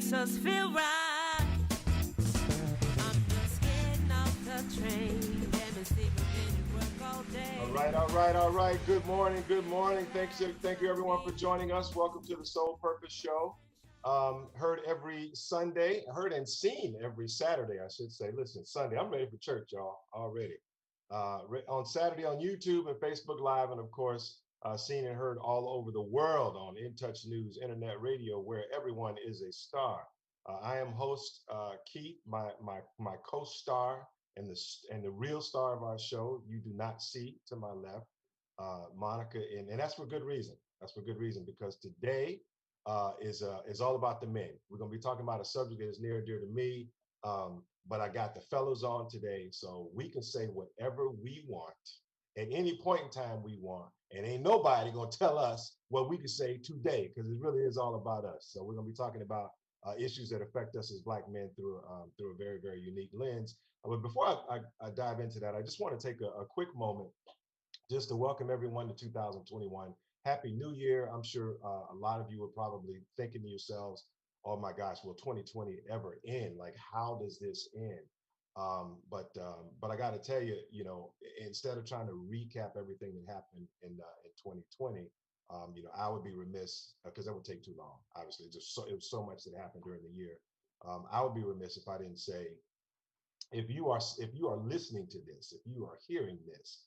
makes us feel right. I'm just getting off the train. Let me see if work all day. All right. Good morning. Thank you everyone for joining us. Welcome to the Soul Purpose Show. Heard every Sunday, heard and seen every Saturday, I should say. Listen, Sunday, I'm ready for church, y'all, already. On Saturday on YouTube and Facebook Live, and of course, seen and heard all over the world on In Touch News, Internet Radio, where everyone is a star. I am host Keith, my co-star and the real star of our show. You do not see to my left, Monica, and that's for good reason. That's for good reason, because today is all about the men. We're gonna be talking about a subject that is near and dear to me. But I got the fellows on today, so we can say whatever we want at any point in time we want, and ain't nobody gonna tell us what we can say today, because it really is all about us. So we're gonna be talking about issues that affect us as Black men through a very, very unique lens. But before I dive into that, I just want to take a quick moment just to welcome everyone to 2021. Happy New Year. I'm sure a lot of you are probably thinking to yourselves, oh my gosh, will 2020 ever end? Like, how does this end? But I got to tell you, instead of trying to recap everything that happened in 2020, I would be remiss, because that would take too long. Obviously, it was so much that happened during the year. I would be remiss if I didn't say, if you are listening to this, if you are hearing this,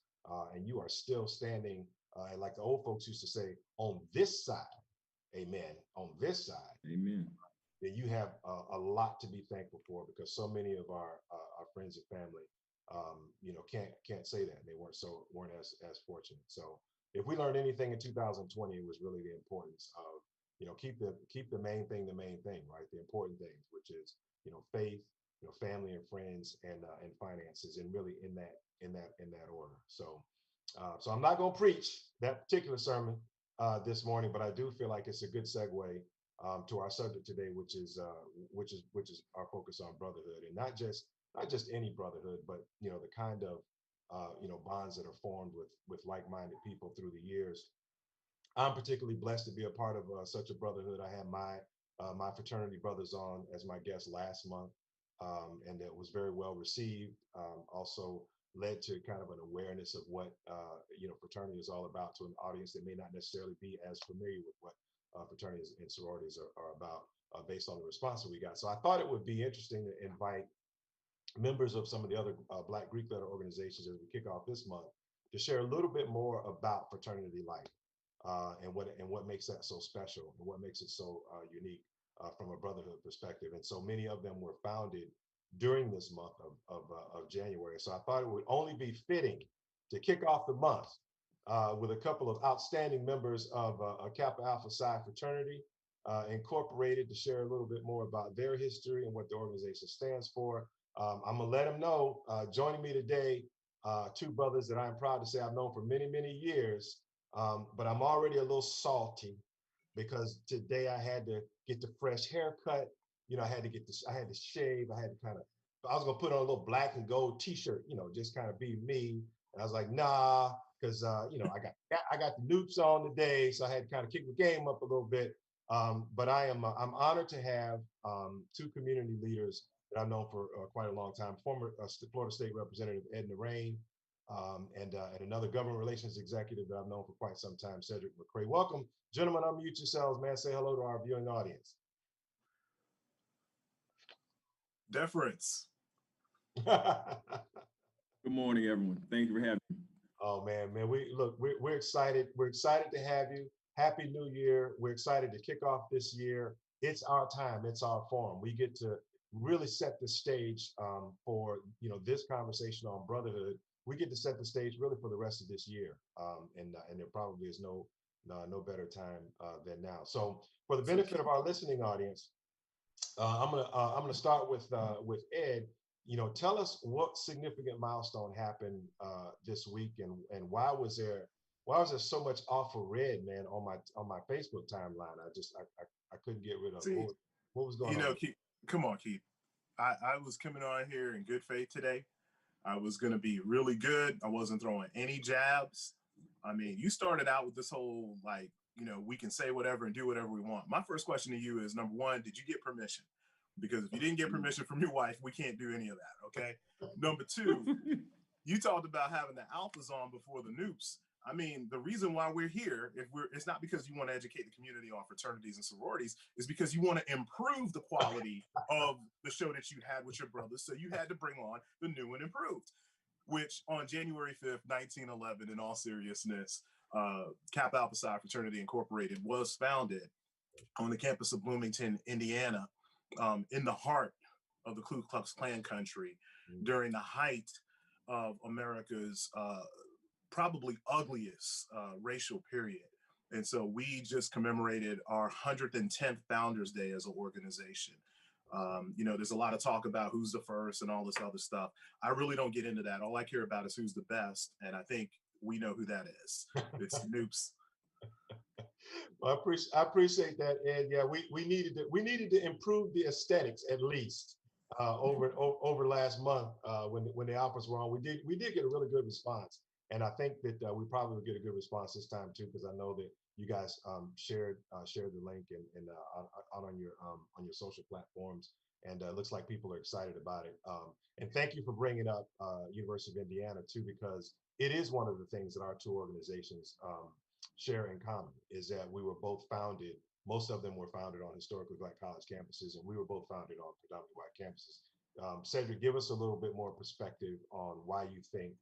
and you are still standing, like the old folks used to say, on this side, amen, on this side, amen, then you have a lot to be thankful for, because so many of our friends and family, can't say that. They weren't as fortunate. So if we learned anything in 2020, it was really the importance of, keep the main thing, right? The important things, which is, faith, family and friends, and finances, and really in that order. So I'm not going to preach that particular sermon this morning, but I do feel like it's a good segue to our subject today, which is our focus on brotherhood, and not just any brotherhood, but the kind of bonds that are formed with like-minded people through the years. I'm particularly blessed to be a part of such a brotherhood. I had my fraternity brothers on as my guest last month, and it was very well received. Also led to kind of an awareness of what fraternity is all about to an audience that may not necessarily be as familiar with what fraternities and sororities are about, based on the response that we got. So I thought it would be interesting to invite members of some of the other Black Greek letter organizations as we kick off this month to share a little bit more about fraternity life, and what makes that so special, and what makes it so unique from a brotherhood perspective. And so many of them were founded during this month of January. So I thought it would only be fitting to kick off the month with a couple of outstanding members of Kappa Alpha Psi Fraternity Incorporated, to share a little bit more about their history and what the organization stands for. I'm gonna let them know, joining me today, two brothers that I'm proud to say I've known for many, many years, but I'm already a little salty because today I had to get the fresh haircut. I had to shave. I was gonna put on a little black and gold t-shirt, just kind of be me. And I was like, nah, because I got the noops on today, so I had to kind of kick the game up a little bit. But I'm honored to have two community leaders that I've known for quite a long time. Former Florida State Representative Ed Narain, and another government relations executive that I've known for quite some time, Cedrick McCray. Welcome, gentlemen. Unmute yourselves, man. Say hello to our viewing audience. Deference. Good morning, everyone. Thank you for having me. Oh man, we're excited. We're excited to have you. Happy New Year. We're excited to kick off this year. It's our time. It's our forum. We get to really set the stage for this conversation on brotherhood. We get to set the stage really for the rest of this year, and there probably is no better time than now. So for the benefit of our listening audience, I'm gonna start with Ed. Tell us what significant milestone happened this week, and why was there so much off for red, man, on my Facebook timeline? I couldn't get rid of it. What was going on? Keith, come on, Keith. I was coming on here in good faith today. I was going to be really good. I wasn't throwing any jabs. I mean, you started out with this whole we can say whatever and do whatever we want. My first question to you is, number one, did you get permission? Because if you didn't get permission from your wife, we can't do any of that, okay? Number two, you talked about having the alphas on before the noobs. I mean, the reason why we're here, it's not because you want to educate the community on fraternities and sororities, it's because you want to improve the quality of the show that you had with your brothers. So you had to bring on the new and improved, which on January 5th, 1911, in all seriousness, Kappa Alpha Psi Fraternity Incorporated was founded on the campus of Bloomington, Indiana, in the heart of the Ku Klux Klan country during the height of America's probably ugliest racial period. And so we just commemorated our 110th Founders Day as an organization. There's a lot of talk about who's the first and all this other stuff. I really don't get into that. All I care about is who's the best. And I think we know who that is. It's Noops. Well, I appreciate that, Ed. Yeah, we needed to improve the aesthetics at least over last month when the Alphas were on. We did get a really good response, and I think that we probably will get a good response this time too, because I know that you guys shared the link and out on your social platforms, and it looks like people are excited about it. And thank you for bringing up University of Indiana too, because it is one of the things that our two organizations share in common, is that we were both founded, most of them were founded on historically Black college campuses, and we were both founded on predominantly white campuses. Cedrick, give us a little bit more perspective on why you think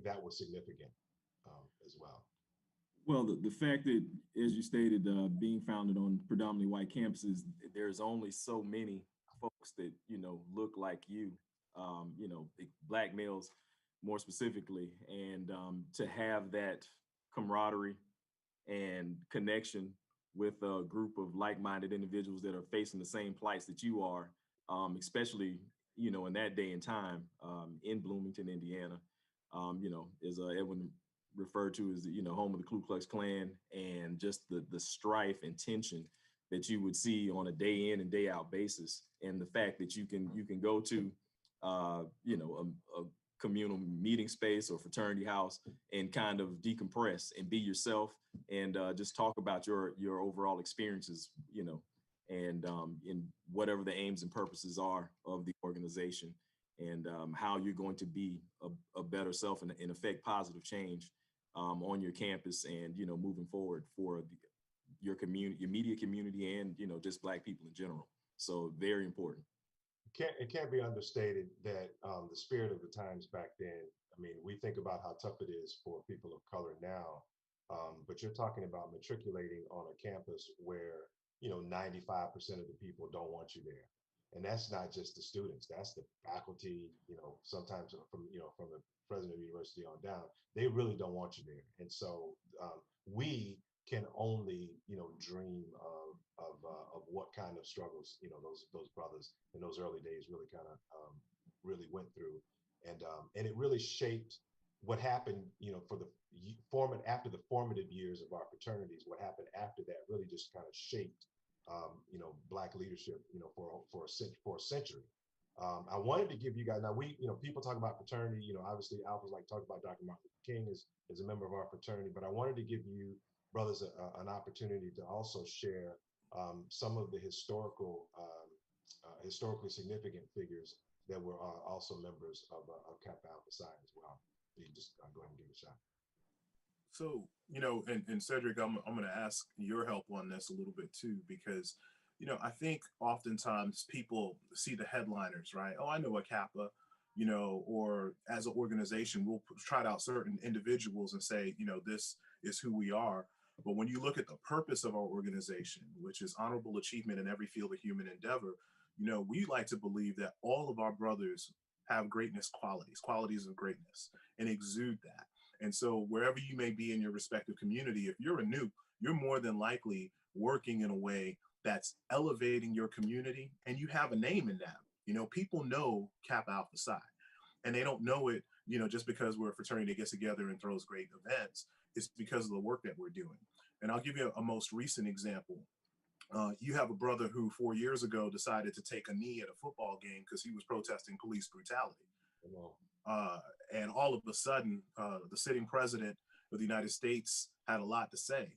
that was significant as well. Well, the fact that, as you stated, being founded on predominantly white campuses, there's only so many folks that, look like you, Black males more specifically, and to have that camaraderie and connection with a group of like-minded individuals that are facing the same plights that you are, especially, in that day and time in Bloomington, Indiana, as Edwin referred to as, home of the Ku Klux Klan, and just the strife and tension that you would see on a day in and day out basis. And the fact that you can go to, a communal meeting space or fraternity house and kind of decompress and be yourself, and just talk about your overall experiences, and in whatever the aims and purposes are of the organization, and how you're going to be a better self and affect positive change on your campus, and moving forward for your community, your media community, and just Black people in general. So very important. It can't be understated that the spirit of the times back then, I mean, we think about how tough it is for people of color now, but you're talking about matriculating on a campus where 95% of the people don't want you there. And that's not just the students, that's the faculty, sometimes from the president of the university on down, they really don't want you there. And so we can only, dream of what kind of struggles, those brothers in those early days really kind of really went through. And it really shaped what happened, for the after the formative years of our fraternities. What happened after that really just kind of shaped, Black leadership, for a century. I wanted to give you guys, now people talk about fraternity, obviously Alphas like talk about Dr. Martin Luther King is a member of our fraternity, but I wanted to give you brothers an opportunity to also share some of the historically significant figures that were also members of Kappa Alpha Psi as well. You just go ahead and give it a shot. So, and Cedrick, I'm going to ask your help on this a little bit too, because, I think oftentimes people see the headliners, right? Oh, I know a Kappa, or as an organization, we'll trot out certain individuals and say, this is who we are. But when you look at the purpose of our organization, which is honorable achievement in every field of human endeavor, we like to believe that all of our brothers have greatness qualities of greatness, and exude that. And so wherever you may be in your respective community, if you're a new, you're more than likely working in a way that's elevating your community, and you have a name in that. People know Kappa Alpha Psi, and they don't know it, just because we're a fraternity that gets together and throws great events. It's because of the work that we're doing. And I'll give you a most recent example. You have a brother who 4 years ago decided to take a knee at a football game because he was protesting police brutality. And all of a sudden, the sitting president of the United States had a lot to say.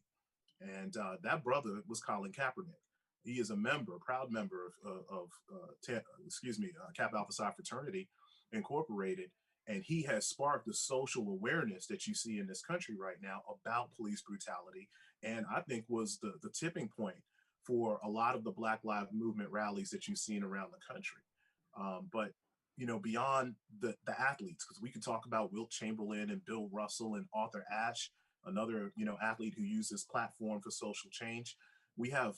And that brother was Colin Kaepernick. He is a member, proud member of Kappa Alpha Psi Fraternity Incorporated, and he has sparked the social awareness that you see in this country right now about police brutality, and I think was the tipping point for a lot of the Black Lives Movement rallies that you've seen around the country. But beyond the athletes, because we could talk about Wilt Chamberlain and Bill Russell and Arthur Ashe, another athlete who used this platform for social change. We have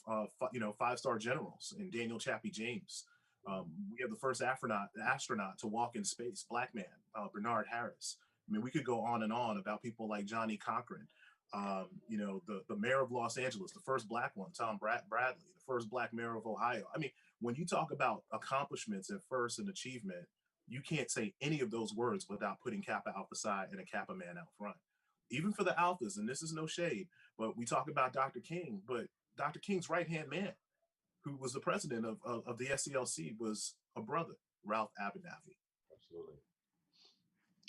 five-star generals and Daniel Chappie James. We have the first astronaut to walk in space, Black man, Bernard Harris. I mean, we could go on and on about people like Johnny Cochran. The mayor of Los Angeles, the first Black one, Tom Bradley, the first Black mayor of Ohio. I mean, when you talk about accomplishments and first and achievement, you can't say any of those words without putting Kappa Alpha Psi and a Kappa man out front. Even for the Alphas, and this is no shade, but we talk about Dr. King, but Dr. King's right-hand man, who was the president of the SCLC, was a brother, Ralph Abernathy.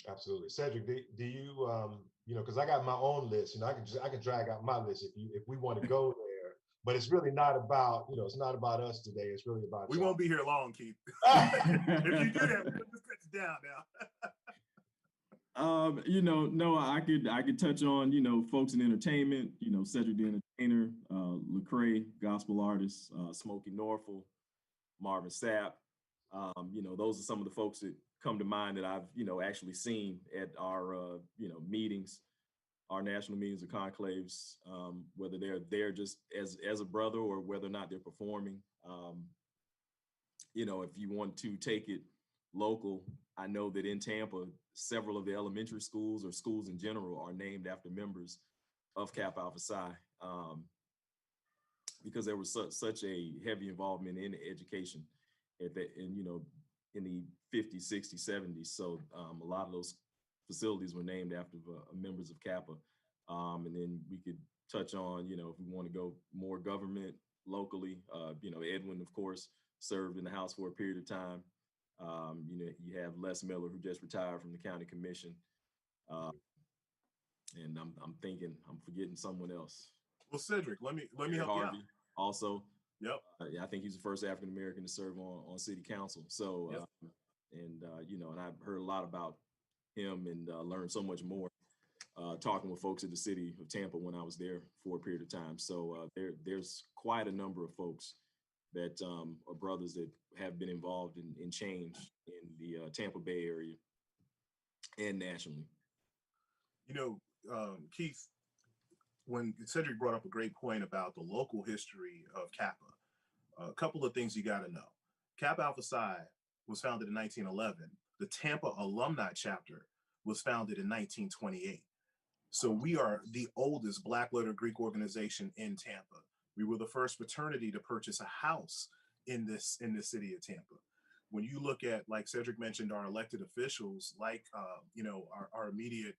Absolutely. Cedrick, do you, because I got my own list, I can drag out my list if we want to go there, but it's really not about, it's not about us today. It's really about We y'all. won't be here long, Keith. If you do that, we'll just cut you down now. No, I could touch on, folks in entertainment, Cedrick the Entertainer, McCray, gospel artist, Smokey Norfolk, Marvin Sapp. Those are some of the folks that come to mind that I've, actually seen at our, meetings, our national meetings or conclaves, whether they're there just as a brother or whether or not they're performing. If you want to take it local, I know that in Tampa, several of the elementary schools or schools in general are named after members of Kappa Alpha Psi, because there was such a heavy involvement in education in the 50s, 60s, 70s. So a lot of those facilities were named after members of Kappa. And then we could touch on, if we want to go more government locally, Edwin, of course, served in the House for a period of time. You have Les Miller, who just retired from the county commission. And I'm thinking I'm forgetting someone else. Well, Cedric, let me help Harvey you out. also. Yep. I think he's the first African American to serve on city council. So, yep. And I've heard a lot about him and learned so much more talking with folks at the city of Tampa when I was there for a period of time. So there's quite a number of folks that are brothers that have been involved in change in the Tampa Bay area and nationally. Keith, when Cedric brought up a great point about the local history of Kappa, a couple of things you got to know. Kappa Alpha Psi was founded in 1911. The Tampa alumni chapter was founded in 1928. So we are the oldest Black letter Greek organization in Tampa. We were the first fraternity to purchase a house in this city of Tampa. When you look at, like Cedric mentioned, our elected officials, like our immediate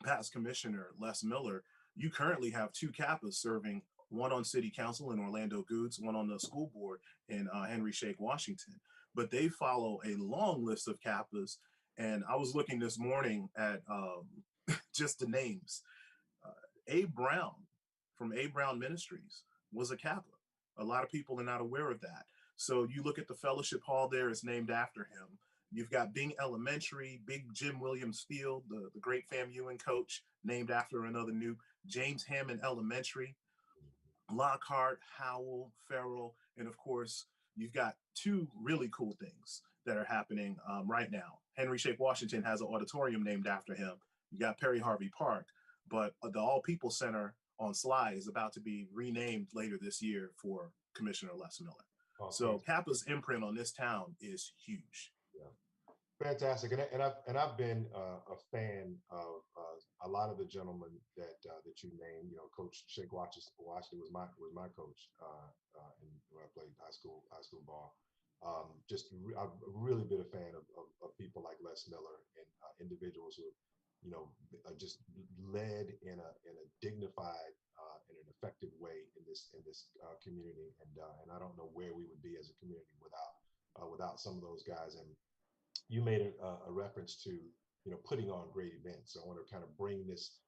past commissioner, Les Miller, you currently have two Kappas serving, one on city council in Orlando Goods, one on the school board in Henry Shake, Washington. But they follow a long list of Kappas. And I was looking this morning at just the names. Abe Brown from Abe Brown Ministries was a Kappa. A lot of people are not aware of that. So you look at the fellowship hall there, it's named after him. You've got Bing Elementary, Big Jim Williams Field, the great FAMU coach, named after another new. James Hammond Elementary, Lockhart, Howell, Farrell, and of course, you've got two really cool things that are happening right now. Henry Shake, Washington has an auditorium named after him. You got Perry Harvey Park, but the All People Center on Sly is about to be renamed later this year for Commissioner Les Miller. Oh, so Kappa's imprint on this town is huge. Yeah. Fantastic, and I've been a fan of a lot of the gentlemen that you named. Coach Shake Washington was my coach, and when I played high school ball. I've really been a fan of people like Les Miller and individuals who, just led in a dignified and an effective way in this community, and I don't know where we would be as a community without some of those guys. And you made a reference to putting on great events. So I want to kind of bring this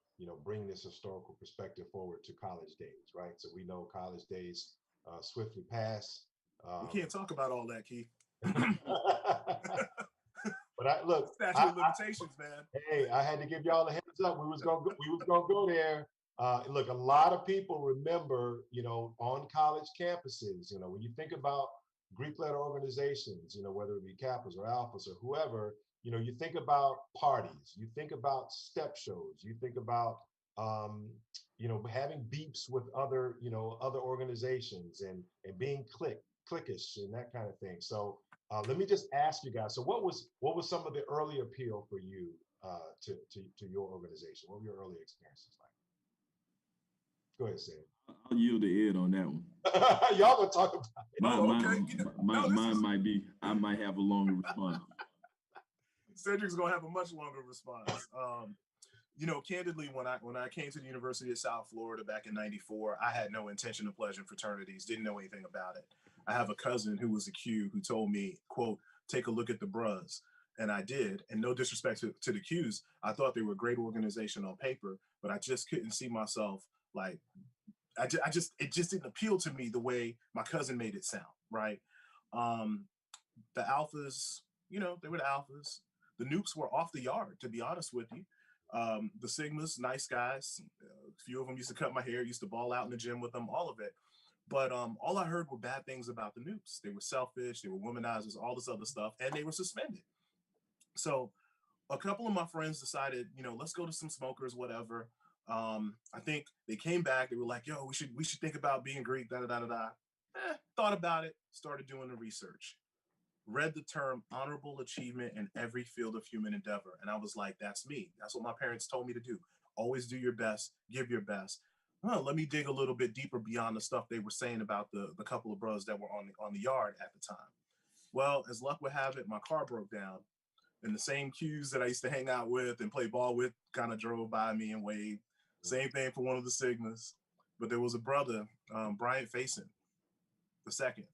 bring this historical perspective forward to college days, right? So we know college days swiftly pass. We can't talk about all that, Keith. But look, Statute of limitations, man. hey, I had to give y'all a heads up. We was gonna go there. Look, a lot of people remember, on college campuses, when you think about Greek letter organizations, whether it be Kappas or Alphas or whoever, you think about parties, you think about step shows, you think about, having beeps with other, other organizations and being cliquish and that kind of thing. So let me just ask you guys. So what was some of the early appeal for you to your organization? What were your early experiences like? Go ahead, Sam. I'll yield to Ed on that one. Y'all gonna talk about it. Mine might be, I might have a longer response. Cedrick's gonna have a much longer response. Candidly, when I came to the University of South Florida back in '94, I had no intention of pledging fraternities, didn't know anything about it. I have a cousin who was a Q who told me, quote, take a look at the Bros. And I did. And no disrespect to the Qs, I thought they were a great organization on paper, but I just couldn't see myself like, it just didn't appeal to me the way my cousin made it sound, right? The Alphas, they were the Alphas. The Nukes were off the yard, to be honest with you. The Sigmas, nice guys. A few of them used to cut my hair, used to ball out in the gym with them, all of it. But all I heard were bad things about the Nukes. They were selfish, they were womanizers, all this other stuff, and they were suspended. So a couple of my friends decided, let's go to some smokers, whatever. I think they came back, they were like, yo, we should think about being Greek, da-da-da-da-da. Thought about it, started doing the research. Read the term honorable achievement in every field of human endeavor. And I was like, that's me. That's what my parents told me to do. Always do your best, give your best. Let me dig a little bit deeper beyond the stuff they were saying about the couple of bros that were on the yard at the time. Well, as luck would have it, my car broke down. And the same Qs that I used to hang out with and play ball with kind of drove by me and waved. Same thing for one of the Sigmas. But there was a brother, Bryant Faison, the second,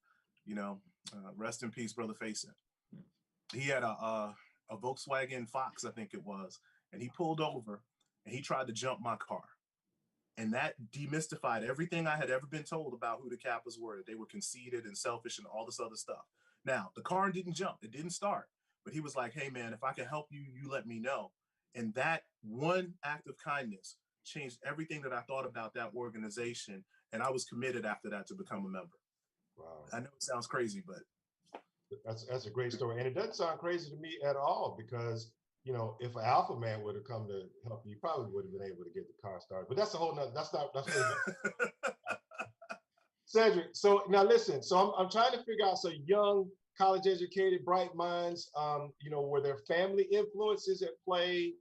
rest in peace, Brother Faison. He had a Volkswagen Fox, I think it was, and he pulled over and he tried to jump my car. And that demystified everything I had ever been told about who the Kappas were, that they were conceited and selfish and all this other stuff. Now, the car didn't jump, it didn't start, but he was like, hey man, if I can help you, you let me know. And that one act of kindness changed everything that I thought about that organization. And I was committed after that to become a member. Wow. I know it sounds crazy, but that's a great story. And it doesn't sound crazy to me at all, because if an alpha man would have come to help you, probably would have been able to get the car started. But that's a whole nother, that's Cedrick. So now listen, so I'm trying to figure out, so young, college educated, bright minds, were there family influences at play,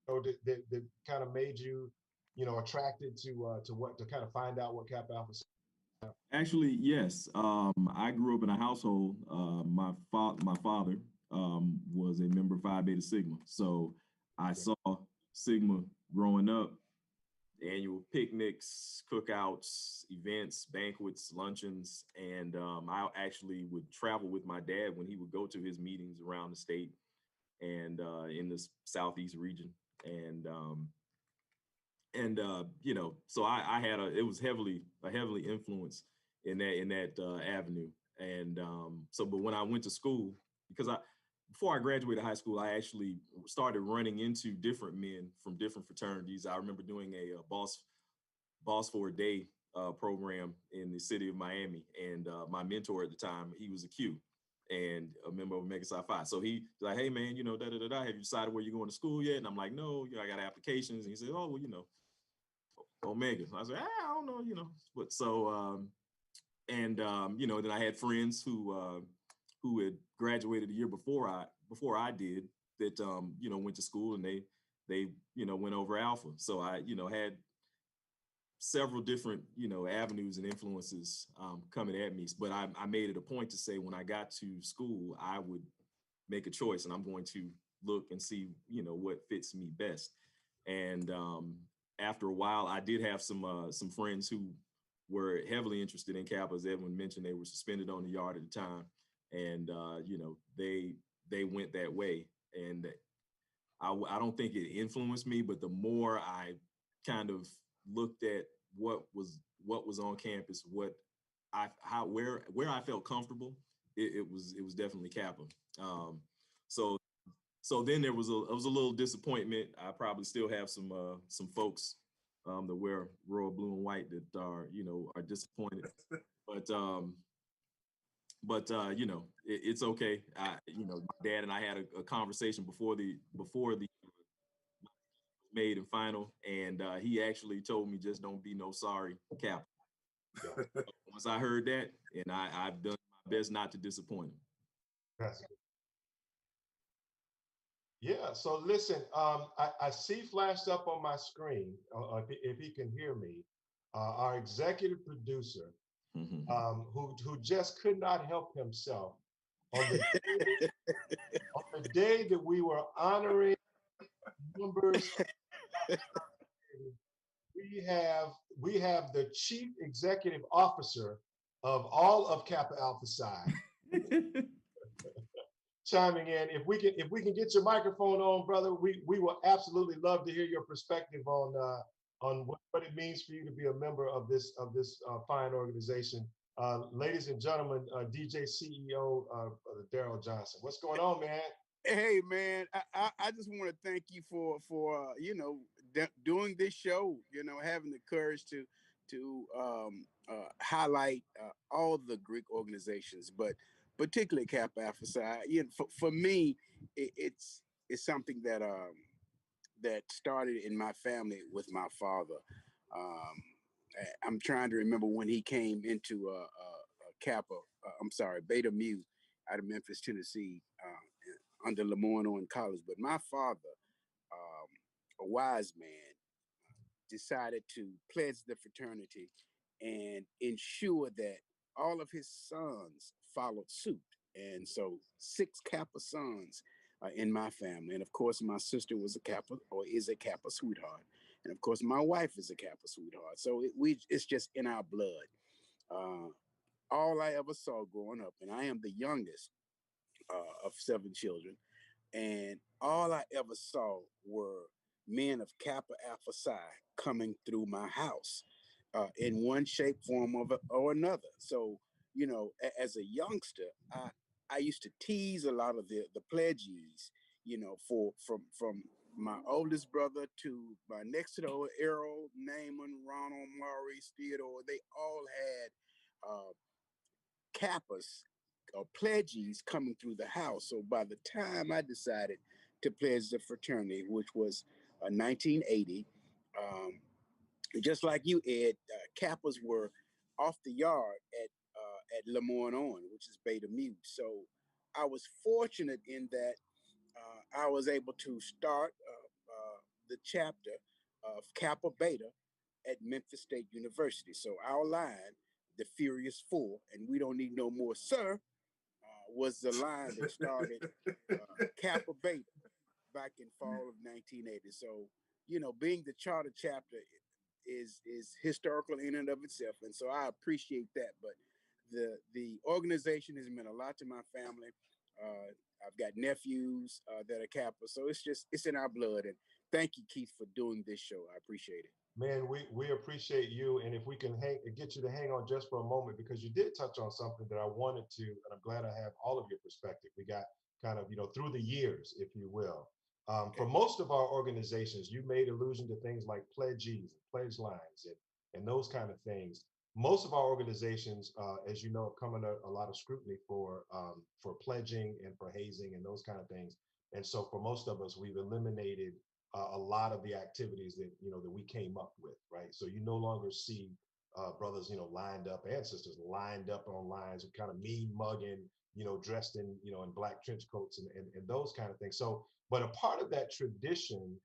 that kind of made you, attracted to kind of find out what Kappa Alpha? Actually, yes. I grew up in a household. My father was a member of Phi Beta Sigma, so I saw Sigma growing up. Annual picnics, cookouts, events, banquets, luncheons, and I actually would travel with my dad when he would go to his meetings around the state and in the southeast region, and so I had it was heavily influenced in that avenue, and but when I went to school, because before I graduated high school, I actually started running into different men from different fraternities. I remember doing a boss for a day program in the city of Miami, and my mentor at the time, he was a Q and a member of Omega Psi Phi. So he was like, hey man, have you decided where you're going to school yet? And I'm like, no, I got applications. And he said, oh, well, Omega. I was like, I don't know, but so, then I had friends who had graduated a year before I did, that went to school, and they went over Alpha. So I had several different avenues and influences coming at me, but I made it a point to say when I got to school I would make a choice, and I'm going to look and see what fits me best. And after a while, I did have some friends who were heavily interested in Kappa. As Edwin mentioned, they were suspended on the yard at the time. And, they went that way. And I don't think it influenced me, but the more I kind of looked at what was on campus, where I felt comfortable, it was definitely Kappa. So then there was a little disappointment. I probably still have some folks that wear royal blue and white that are disappointed, but it's okay. My dad and I had a conversation before the made and final, and he actually told me, just don't be no sorry Kappa. Yeah. Once I heard that, and I've done my best not to disappoint him. That's good. Yeah. So listen, I see flashed up on my screen, if he can hear me, our executive producer, who just could not help himself on the day that we were honoring members. We have the chief executive officer of all of Kappa Alpha Psi chiming in. If we can get your microphone on, brother, we will absolutely love to hear your perspective on what it means for you to be a member of this fine organization. Ladies and gentlemen, DJ CEO Daryl Johnson. What's going on, man? Hey man, I just want to thank you for doing this show. Having the courage to highlight all the Greek organizations, but particularly Kappa Alpha Psi. For me, it's something that started in my family with my father. I'm trying to remember when he came into Kappa. Beta Mu out of Memphis, Tennessee. Under Lemoyne College, but my father, a wise man, decided to pledge the fraternity and ensure that all of his sons followed suit. And so 6 Kappa sons in my family. And of course, my sister was a Kappa, or is a Kappa sweetheart. And of course, my wife is a Kappa sweetheart. So it's just in our blood. All I ever saw growing up, and I am the youngest of 7 children, and all I ever saw were men of Kappa Alpha Psi coming through my house in one shape, form, or another. So, as a youngster, I used to tease a lot of the pledgees, from my oldest brother to my next door, Errol, Naaman, Ronald, Maurice, Theodore. They all had Kappas or pledgees coming through the house. So by the time I decided to pledge the fraternity, which was 1980, just like you, Ed, Kappas were off the yard at Lemoyne, which is Beta Mu. So I was fortunate in that I was able to start the chapter of Kappa Beta at Memphis State University. So our line, the Furious Four, and we don't need no more, sir, was the line that started Kappa Beta back in fall of 1980. So, being the charter chapter is historical in and of itself, and so I appreciate that. But the organization has meant a lot to my family. I've got nephews that are Kappa, so it's in our blood. And thank you, Keith, for doing this show. I appreciate it. Man, we appreciate you, and if we can get you to hang on just for a moment, because you did touch on something that I wanted to, and I'm glad I have all of your perspective. We got kind of, through the years, if you will. For most of our organizations, you made allusion to things like pledgees, pledge lines, and those kind of things. Most of our organizations, as you know, have come under a lot of scrutiny for pledging and for hazing and those kind of things. And so for most of us, we've eliminated a lot of the activities that that we came up with, right? So you no longer see brothers, lined up, and sisters lined up on lines, kind of mean mugging, dressed in, in black trench coats and those kind of things. So, but a part of that tradition,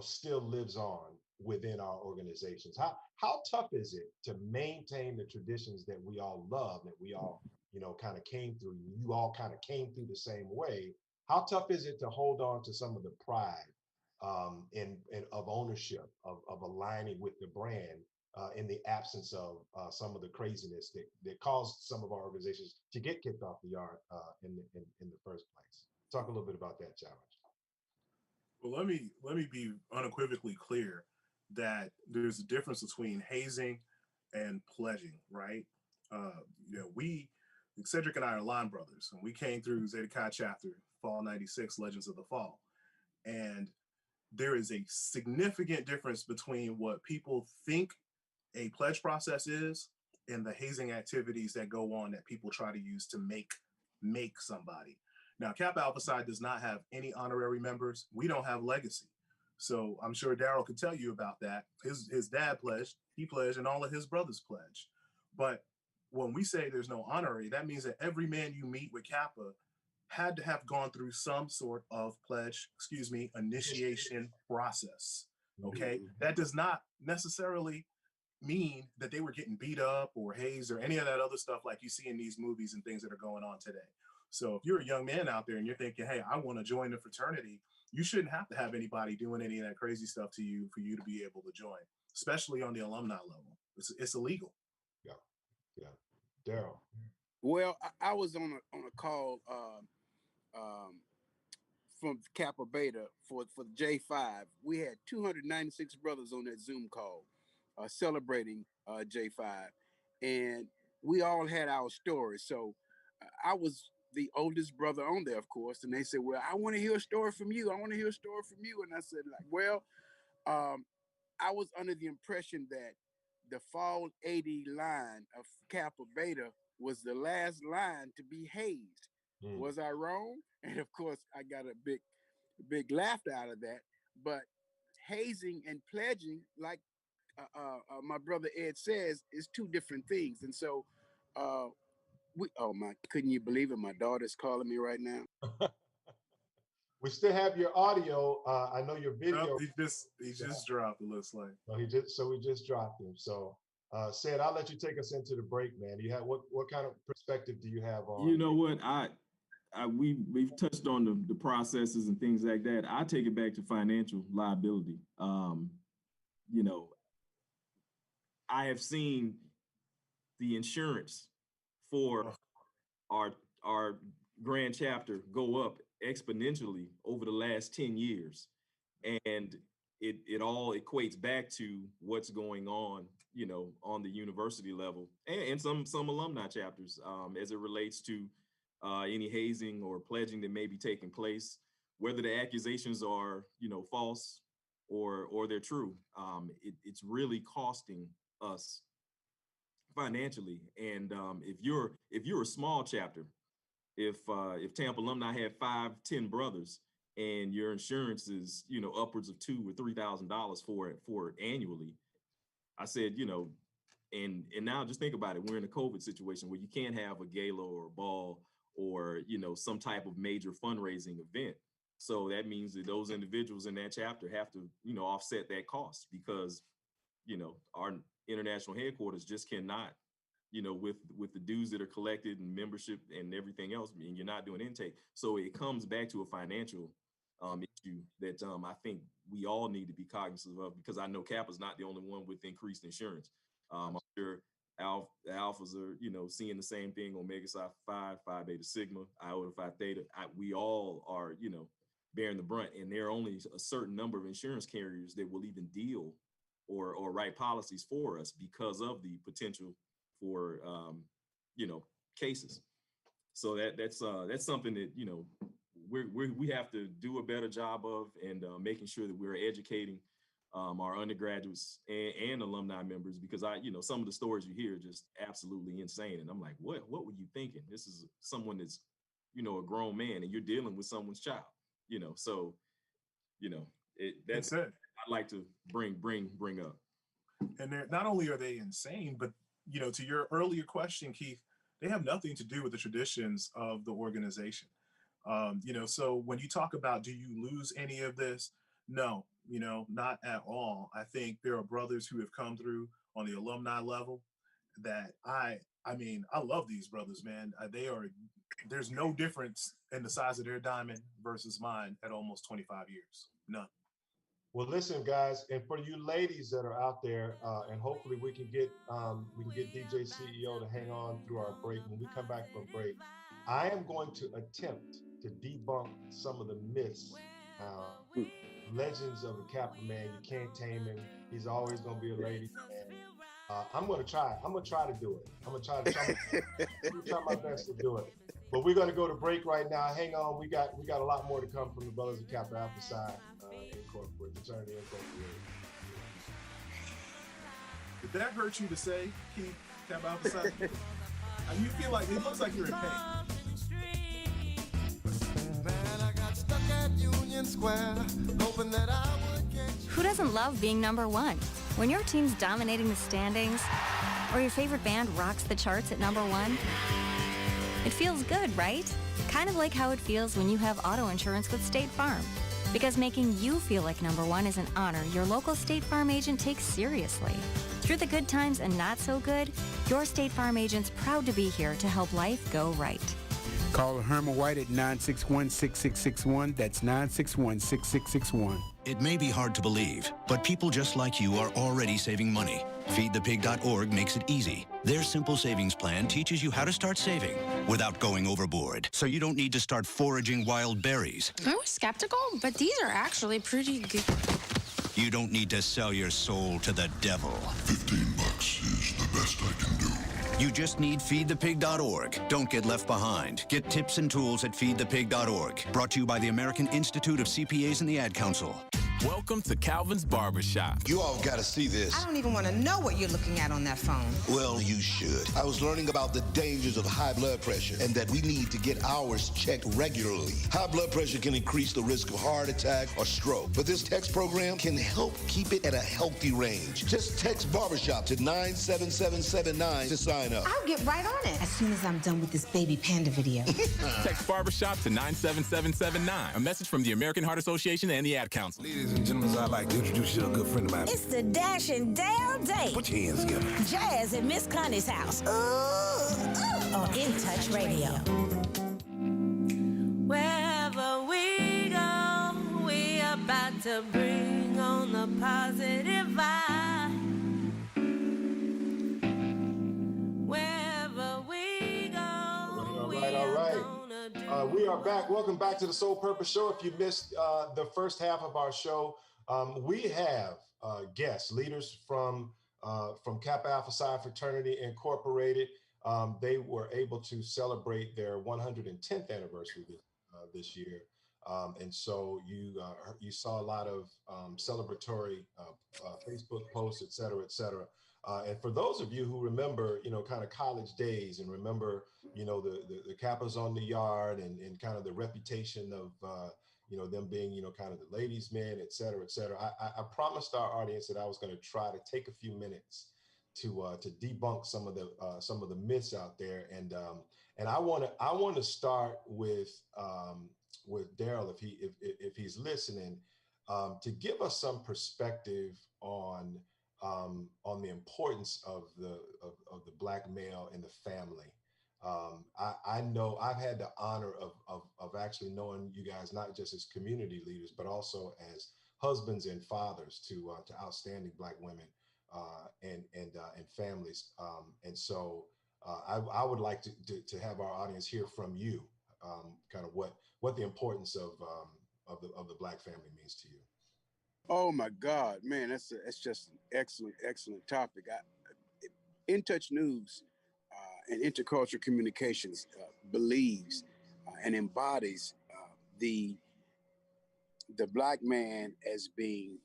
still lives on within our organizations. How tough is it to maintain the traditions that we all love, that we all, kind of came through? You all kind of came through the same way. How tough is it to hold on to some of the pride and of ownership, of aligning with the brand in the absence of some of the craziness that caused some of our organizations to get kicked off the yard in the first place? Talk a little bit about that challenge. Well, let me be unequivocally clear. that there's a difference between hazing and pledging, right? You know, Cedrick and I are line brothers, and we came through Zeta Chi chapter, Fall 96, Legends of the Fall. And there is a significant difference between what people think a pledge process is and the hazing activities that go on that people try to use to make somebody. Now, Kappa Alpha Psi does not have any honorary members. We don't have legacy. So I'm sure Daryl could tell you about that. His dad pledged, he pledged, and all of his brothers pledged. But when we say there's no honorary, that means that every man you meet with Kappa had to have gone through some sort of initiation process. Okay. Mhm. That does not necessarily mean that they were getting beat up or hazed or any of that other stuff like you see in these movies and things that are going on today. So if you're a young man out there and you're thinking, hey, I want to join the fraternity, you shouldn't have to have anybody doing any of that crazy stuff to you for you to be able to join, especially on the alumni level. It's illegal. Yeah. Yeah. Daryl. Well, I was on a call from Kappa Beta for the J5. We had 296 brothers on that Zoom call celebrating J5, and we all had our stories. So I was the oldest brother on there, of course, and they said, "Well, I want to hear a story from you. I want to hear a story from you." And I said, "Like, well, I was under the impression that the Fall 80 line of Kappa Beta was the last line to be hazed. Was I wrong?" And of course, I got a big laughter out of that. But hazing and pledging, like my brother Ed says, is two different things. And so, couldn't you believe it? My daughter's calling me right now. We still have your audio. I know your video. Nope, he just dropped, it looks like. No, we just dropped him. So Sid, I'll let you take us into the break, man. You have what kind of perspective do you have on? You know what? We've touched on the processes and things like that. I take it back to financial liability. You know, I have seen the insurance for our grand chapter go up exponentially over the last 10 years. And it all equates back to what's going on, you know, on the university level and some alumni chapters as it relates to any hazing or pledging that may be taking place, whether the accusations are, you know, false or they're true. It's really costing us financially. And if you're a small chapter, if Tampa alumni had 5-10 brothers and your insurance is, you know, upwards of $2,000 or $3,000 for it annually, I said, you know, and now just think about it. We're in a COVID situation where you can't have a gala or a ball or, you know, some type of major fundraising event. So that means that those individuals in that chapter have to, you know, offset that cost because, you know, our international headquarters just cannot, you know, with the dues that are collected and membership and everything else, and you're not doing intake. So it comes back to a financial issue that I think we all need to be cognizant of, because I know Kappa's not the only one with increased insurance. I'm sure the Alphas are, you know, seeing the same thing, Omega Psi Phi, Phi Beta Sigma, Iota Phi Theta. We all are, you know, bearing the brunt, and there are only a certain number of insurance carriers that will even deal or write policies for us because of the potential for you know, cases. So that's something that, you know, we have to do a better job of, and making sure that we're educating our undergraduates and alumni members, because you know, some of the stories you hear are just absolutely insane, and I'm like, what were you thinking? This is someone that's, you know, a grown man, and you're dealing with someone's child, you know. So, you know, that's it. I'd like to bring up. And they're not only are they insane, but, you know, to your earlier question, Keith, they have nothing to do with the traditions of the organization. You know, so when you talk about, do you lose any of this? No, you know, not at all. I think there are brothers who have come through on the alumni level that I mean, I love these brothers, man. There's no difference in the size of their diamond versus mine at almost 25 years. None. Well, listen, guys, and for you ladies that are out there, and hopefully we can get DJ CEO to hang on through our break. When we come back from break, I am going to attempt to debunk some of the myths legends of the Kappa man. You can't tame him. He's always gonna be a lady. And I'm gonna try. I'm gonna try to do it. I'm gonna try my best to do it. But we're gonna go to break right now. Hang on. We got a lot more to come from the Brothers of Kappa Alpha Psi Incorporated, Fraternity Incorporated. Did that hurt you to say, Keith, Kappa Alpha Psi? You feel like it looks like you're in pain. Man, I got stuck at Union Square, hoping that I would get you. Who doesn't love being number one? When your team's dominating the standings, or your favorite band rocks the charts at number one, it feels good, right? Kind of like how it feels when you have auto insurance with State Farm. Because making you feel like number one is an honor your local State Farm agent takes seriously. Through the good times and not so good, your State Farm agent's proud to be here to help life go right. Call Herman White at 961-6661. That's 961-6661. It may be hard to believe, but people just like you are already saving money. FeedThePig.org makes it easy. Their simple savings plan teaches you how to start saving without going overboard, so you don't need to start foraging wild berries. I was skeptical, but these are actually pretty good. You don't need to sell your soul to the devil. $15 is the best I can do. You just need FeedThePig.org. Don't get left behind. Get tips and tools at FeedThePig.org. Brought to you by the American Institute of CPAs and the Ad Council. Welcome to Calvin's Barbershop. You all got to see this. I don't even want to know what you're looking at on that phone. Well, you should. I was learning about the dangers of high blood pressure and that we need to get ours checked regularly. High blood pressure can increase the risk of heart attack or stroke, but this text program can help keep it at a healthy range. Just text Barbershop to 97779 to sign up. I'll get right on it as soon as I'm done with this baby panda video. Text Barbershop to 97779. A message from the American Heart Association and the Ad Council. Ladies and gentlemen, I'd like to introduce you to a good friend of mine. It's the Dash and Dale Day. Put your hands together. Jazz at Miss Connie's house. On In Touch Radio. Wherever we go, we about to bring on the positive vibe. Wherever we go, all right. We are back. Welcome back to the Soul Purpose Show. If you missed the first half of our show, we have guests, leaders from Kappa Alpha Psi Fraternity Incorporated. They were able to celebrate their 110th anniversary this year. And so you saw a lot of celebratory Facebook posts, et cetera, et cetera. And for those of you who remember, kind of college days and remember, the Kappas on the yard and kind of the reputation of, them being, kind of the ladies' men, et cetera, et cetera. I promised our audience that I was going to try to take a few minutes to debunk some of the myths out there. And I want to start with Daryl, if he's listening, to give us some perspective on the importance of the Black male in the family. I know I've had the honor of actually knowing you guys, not just as community leaders, but also as husbands and fathers to outstanding Black women and families. And so I would like to have our audience hear from you, kind of what the importance of the Black family means to you. Oh my God, man, that's just an excellent topic. In Touch News and Intercultural Communications believes and embodies the Black man as being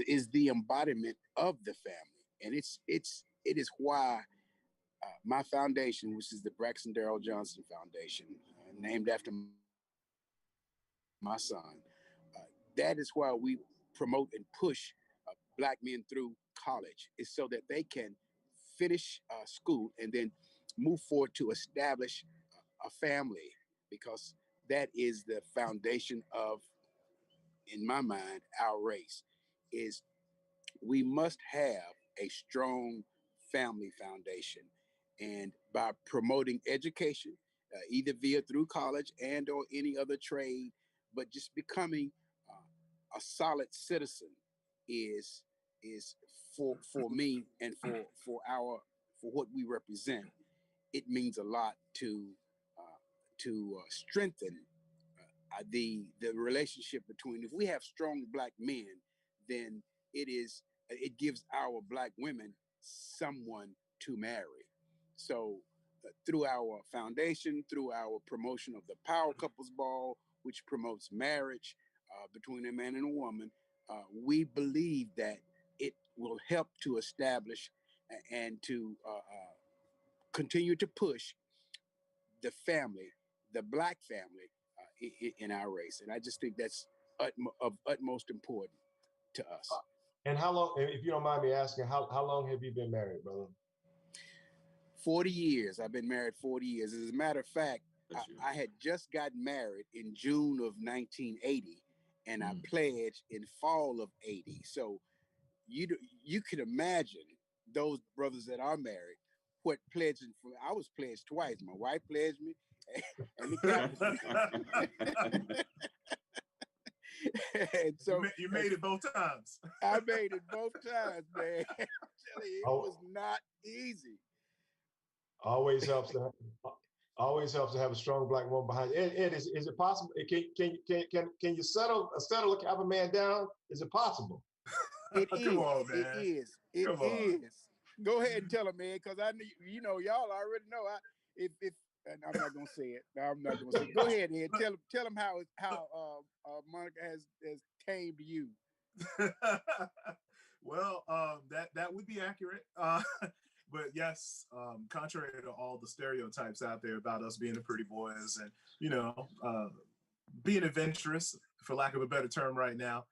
is the embodiment of the family, and it is why my foundation, which is the Braxton Darrell Johnson Foundation, named after my son, that is why we promote and push Black men through college, is so that they can finish school and then move forward to establish a family, because that is the foundation of, in my mind, our race. Is we must have a strong family foundation, and by promoting education, either through college and or any other trade, but just becoming a solid citizen is for me and for what we represent. It means a lot to strengthen the relationship between, if we have strong Black men, then it gives our Black women someone to marry. So through our foundation, through our promotion of the Power Couples Ball, which promotes marriage between a man and a woman, we believe that it will help to establish and to continue to push the family, the Black family in our race. And I just think that's of utmost importance to us. And how long, if you don't mind me asking, how long have you been married, brother? 40 years. I've been married 40 years. As a matter of fact, I had just gotten married in June of 1980, and I pledged in fall of 80. So you can imagine those brothers that are married, what pledging for. I was pledged twice. My wife pledged me, and the captain. And so you made it both times. I made it both times, man. I'm telling you, it was not easy. Always helps to have a strong Black woman behind you. Ed, is it possible? Can you settle a Kappa man down? Is it possible? It Come on, man. It is. It Come on. is. Go ahead and tell him, man, because I know, y'all already know. If and I'm not gonna say it. No, I'm not gonna say it. Go ahead, Ed. Tell him how Monica has tamed you. Well, that would be accurate. But yes, contrary to all the stereotypes out there about us being the pretty boys and, being adventurous, for lack of a better term right now,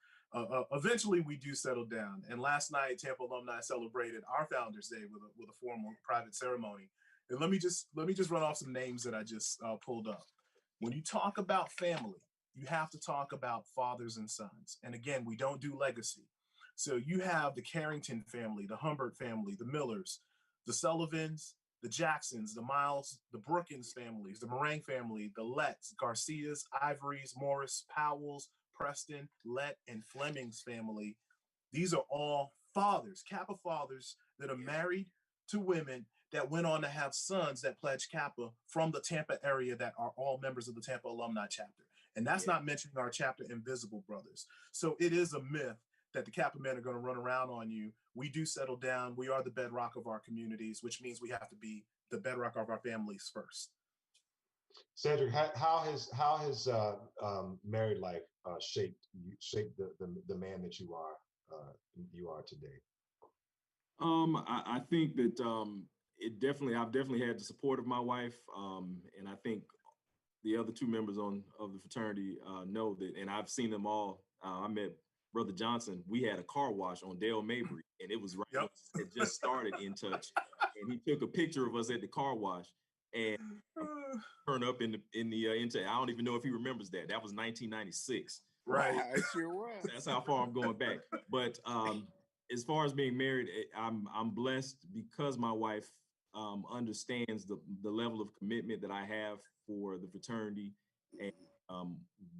eventually we do settle down. And last night, Tampa alumni celebrated our Founders Day with a formal private ceremony. And let me just run off some names that I just pulled up. When you talk about family, you have to talk about fathers and sons. And again, we don't do legacy. So you have the Carrington family, the Humbert family, the Millers, the Sullivans, the Jacksons, the Miles, the Brookins families, the Moran family, the Letts, Garcias, Ivories, Morris, Powells, Preston, Lett, and Fleming's family. These are all fathers, Kappa fathers that are married to women that went on to have sons that pledged Kappa from the Tampa area that are all members of the Tampa alumni chapter. And that's not mentioning our chapter Invisible Brothers. So it is a myth that the Kappa men are going to run around on you. We do settle down. We are the bedrock of our communities, which means we have to be the bedrock of our families first. Cedrick, how has married life shaped the man that you are today? I think that I've definitely had the support of my wife, and I think the other two members of the fraternity know that, and I've seen them all. I met Brother Johnson. We had a car wash on Dale Mabry, and it was right when it just started In Touch, and he took a picture of us at the car wash and turned up in the I don't even know if he remembers that. That was 1996. Right, it sure was. That's how far I'm going back. But as far as being married, I'm blessed because my wife understands the level of commitment that I have for the fraternity and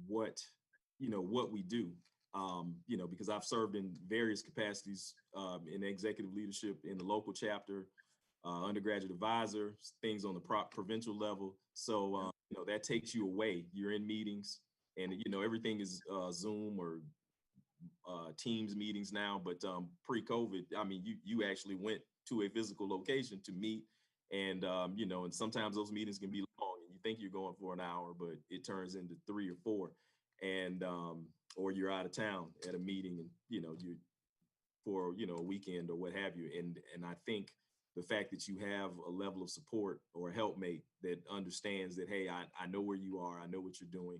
what we do. Because I've served in various capacities in executive leadership in the local chapter, undergraduate advisor, things on the provincial level. So that takes you away. You're in meetings, and everything is Zoom or Teams meetings now. But pre-COVID, I mean, you actually went to a physical location to meet, and and sometimes those meetings can be long, and you think you're going for an hour, but it turns into 3 or 4, and or you're out of town at a meeting, and you for a weekend or what have you. And I think the fact that you have a level of support or a helpmate that understands that, hey, I know where you are, I know what you're doing,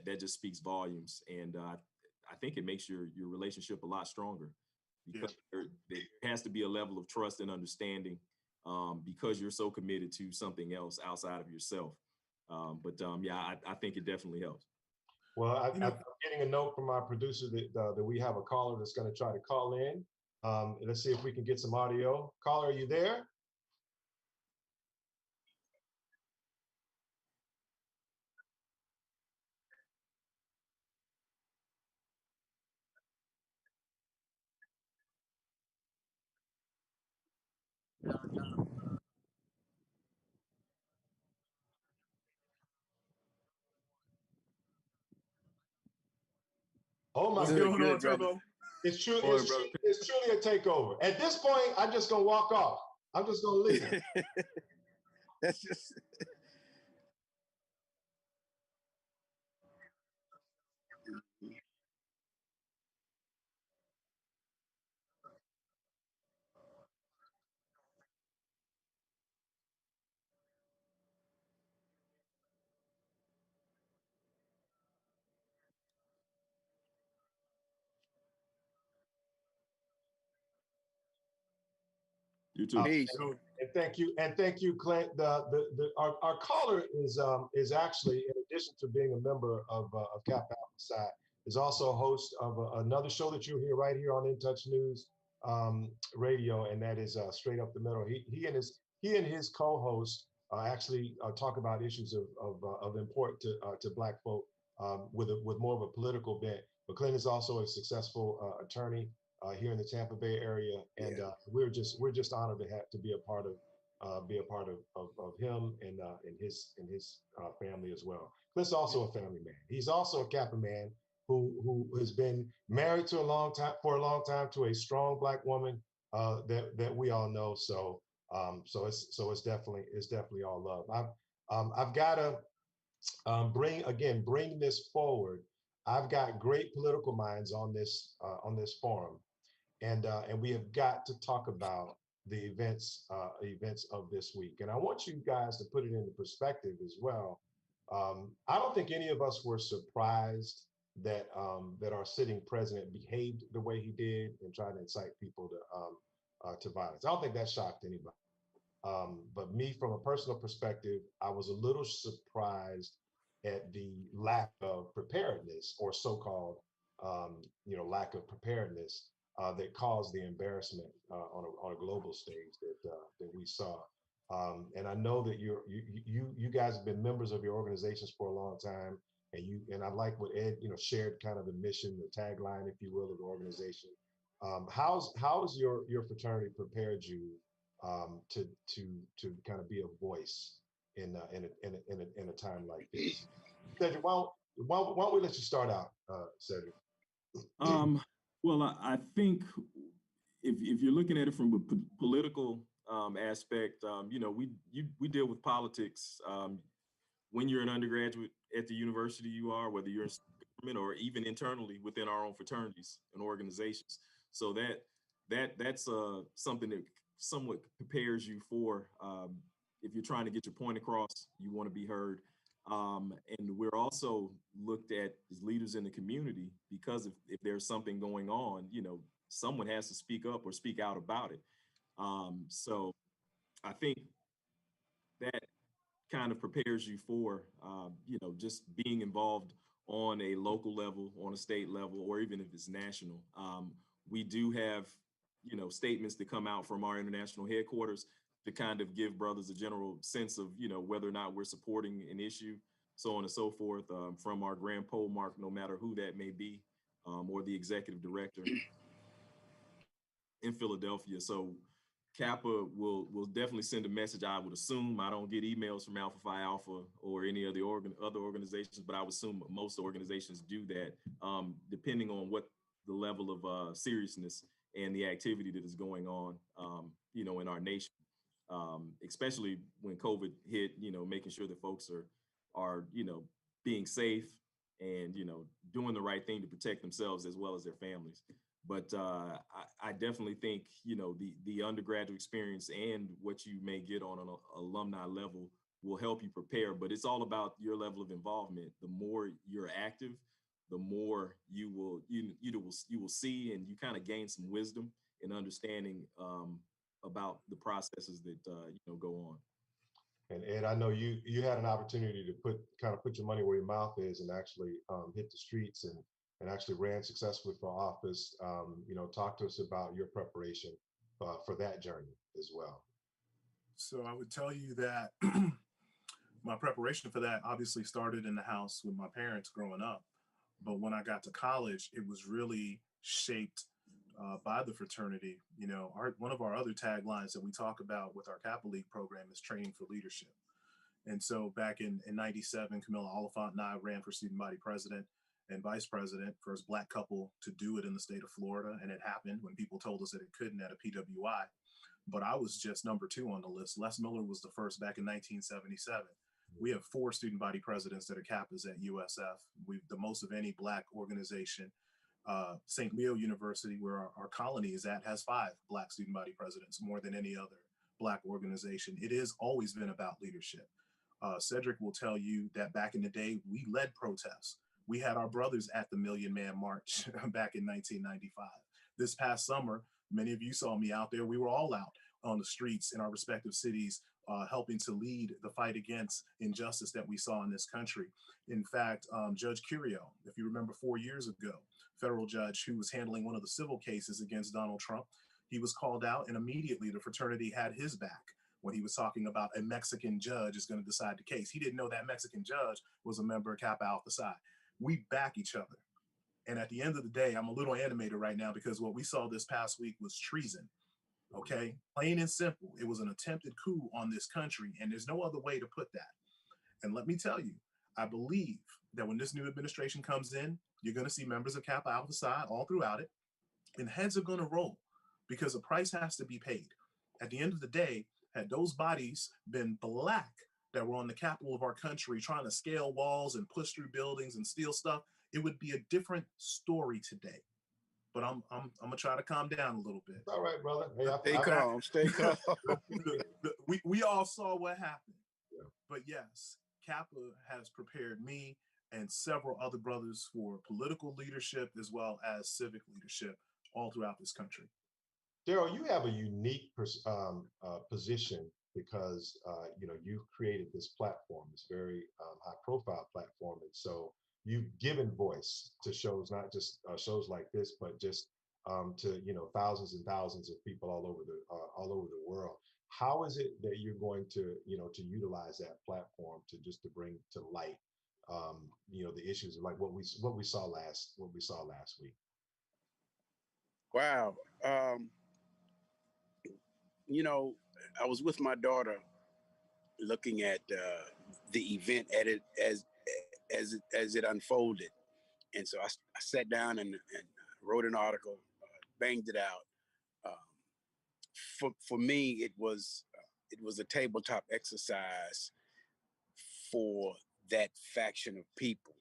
that just speaks volumes. And I think it makes your relationship a lot stronger, because there has to be a level of trust and understanding, because you're so committed to something else outside of yourself. I think it definitely helps. Well, I'm getting a note from our producer that we have a caller that's going to try to call in. Let's see if we can get some audio. Caller, are you there? Oh my What's God. going on, brother. Turbo? It's true. Boy, It's, brother. it's truly a takeover. At this point, I'm just gonna walk off. I'm just gonna leave. That's just You too. peace. And thank you, Clint. Our caller is actually, in addition to being a member of Cap Alpha Psi, is also a host of another show that you'll hear right here on In Touch News Radio, and that is Straight Up the Middle. He and his co-host actually talk about issues of import to Black folk with more of a political bent. But Clint is also a successful attorney here in the Tampa Bay area, and we're just honored to be a part of him and his family as well. Clint's also a family man. He's also a Kappa man who has been married for a long time to a strong Black woman that we all know. So it's definitely all love. I've got to bring this forward. I've got great political minds on this forum, and we have got to talk about the events of this week. And I want you guys to put it into perspective as well. I don't think any of us were surprised that our sitting president behaved the way he did and tried to incite people to violence. I don't think that shocked anybody. But me, from a personal perspective, I was a little surprised at the lack of preparedness, or so-called, lack of preparedness that caused the embarrassment on a global stage that we saw. And I know that you guys have been members of your organizations for a long time, and I like what Ed shared, kind of the mission, the tagline, if you will, of the organization. How's your fraternity prepared you to kind of be a voice in a time like this? Cedrick, why don't we let you start out, Cedrick? Well, I think if you're looking at it from a political aspect, we deal with politics. When you're an undergraduate at the university, you are, whether you're in government or even internally within our own fraternities and organizations. So that's something that somewhat prepares you for, if you're trying to get your point across, you want to be heard. And we're also looked at as leaders in the community, because if there's something going on, someone has to speak up or speak out about it. So I think that kind of prepares you for, just being involved on a local level, on a state level, or even if it's national. We do have, statements that come out from our international headquarters to kind of give brothers a general sense of, whether or not we're supporting an issue, so on and so forth, from our grand pole mark, no matter who that may be, or the executive director in Philadelphia. So Kappa will definitely send a message. I would assume, I don't get emails from Alpha Phi Alpha or any of the other organizations, but I would assume most organizations do that, depending on what the level of seriousness and the activity that is going on, in our nation, especially when COVID hit. Making sure that folks are being safe and doing the right thing to protect themselves as well as their families. But I definitely think, the undergraduate experience and what you may get on an alumni level will help you prepare. But it's all about your level of involvement. The more you're active, the more you will see, and you kind of gain some wisdom and understanding about the processes that go on. And Ed, I know you had an opportunity to put your money where your mouth is, and actually hit the streets and actually ran successfully for office. Talk to us about your preparation for that journey as well. So I would tell you that my preparation for that obviously started in the house with my parents growing up. But when I got to college, it was really shaped by the fraternity. One of our other taglines that we talk about with our Kappa League program is training for leadership. And so back in 97, Camilla Oliphant and I ran for student body president. and vice president, first Black couple to do it in the state of Florida. And it happened when people told us that it couldn't at a PWI. But I was just number 2 on the list. Les Miller was the first back in 1977. We have 4 student body presidents that are Kappas at USF. We've the most of any Black organization. St. Leo University, where our colony is at, has 5 Black student body presidents, more than any other Black organization. It has always been about leadership. Cedrick will tell you that back in the day, we led protests. We had our brothers at the Million Man March back in 1995. This past summer, many of you saw me out there. We were all out on the streets in our respective cities, helping to lead the fight against injustice that we saw in this country. In fact, Judge Curio, if you remember 4 years ago, federal judge who was handling one of the civil cases against Donald Trump, he was called out, and immediately the fraternity had his back when he was talking about a Mexican judge is going to decide the case. He didn't know that Mexican judge was a member of Kappa Alpha Psi. We back each other. And at the end of the day, I'm a little animated right now because what we saw this past week was treason. Okay, plain and simple. It was an attempted coup on this country, and there's no other way to put that. And let me tell you, I believe that when this new administration comes in, you're going to see members of Kappa Alpha Psi all throughout it, and heads are going to roll because a price has to be paid. At the end of the day, had those bodies been Black that were on the capital of our country trying to scale walls and push through buildings and steal stuff, it would be a different story today. But I'm gonna try to calm down a little bit. All right, brother. Hey, Stay calm. We all saw what happened. Yeah. But yes, Kappa has prepared me and several other brothers for political leadership as well as civic leadership all throughout this country. Daryl, you have a unique position because you've created this platform, this very high-profile platform, and so you've given voice to shows, not just shows like this, but just to thousands and thousands of people all over the world. How is it that you're going to to utilize that platform to bring to light the issues like what we saw last week? Wow. I was with my daughter looking at the event as it unfolded, and so I sat down and wrote an article, banged it out. For me, it was a tabletop exercise for that faction of people.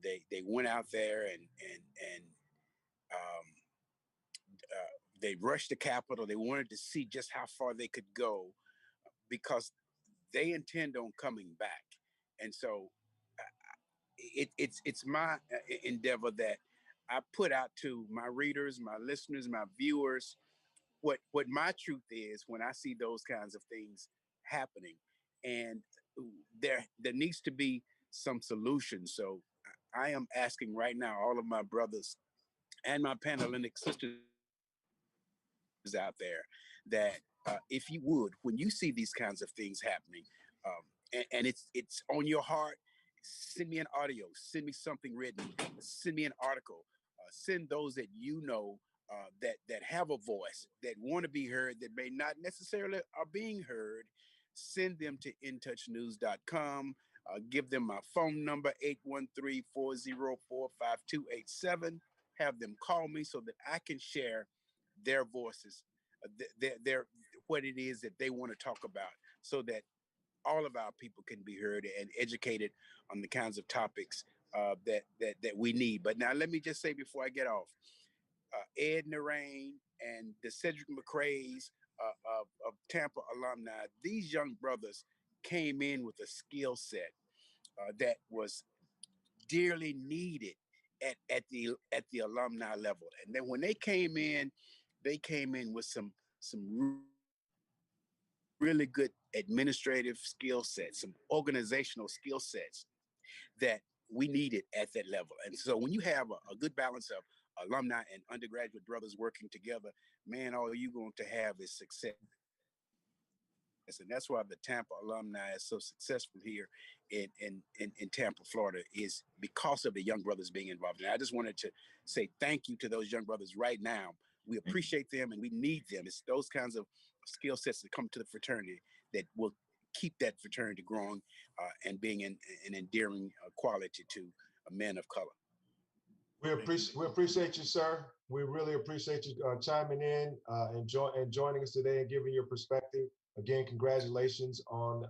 They went out there and they rushed the Capitol. They wanted to see just how far they could go because they intend on coming back. And so it's my endeavor that I put out to my readers, my listeners, my viewers, what my truth is when I see those kinds of things happening. And there needs to be some solution. So I am asking right now, all of my brothers and my Panhellenic sisters out there, that if you would, when you see these kinds of things happening, and it's on your heart, send me an audio, send me something written, send me an article, send those that that have a voice, that want to be heard, that may not necessarily are being heard. Send them to intouchnews.com. Give them my phone number, 813-404-5287. Have them call me so that I can share their voices, their what it is that they want to talk about, so that all of our people can be heard and educated on the kinds of topics that we need. But now let me just say before I get off, Ed Narain and the Cedrick McCrays of Tampa alumni, these young brothers came in with a skill set that was dearly needed at the alumni level. And then when they came in with some really good administrative skill sets, some organizational skill sets that we needed at that level. And so when you have a good balance of alumni and undergraduate brothers working together, man, all you're going to have is success. And that's why the Tampa alumni is so successful here in Tampa, Florida, is because of the young brothers being involved. And I just wanted to say thank you to those young brothers right now. We appreciate them and we need them. It's those kinds of skill sets that come to the fraternity that will keep that fraternity growing and being an endearing quality to men of color. We appreciate you, sir. We really appreciate you chiming in and joining us today and giving your perspective. Again, congratulations on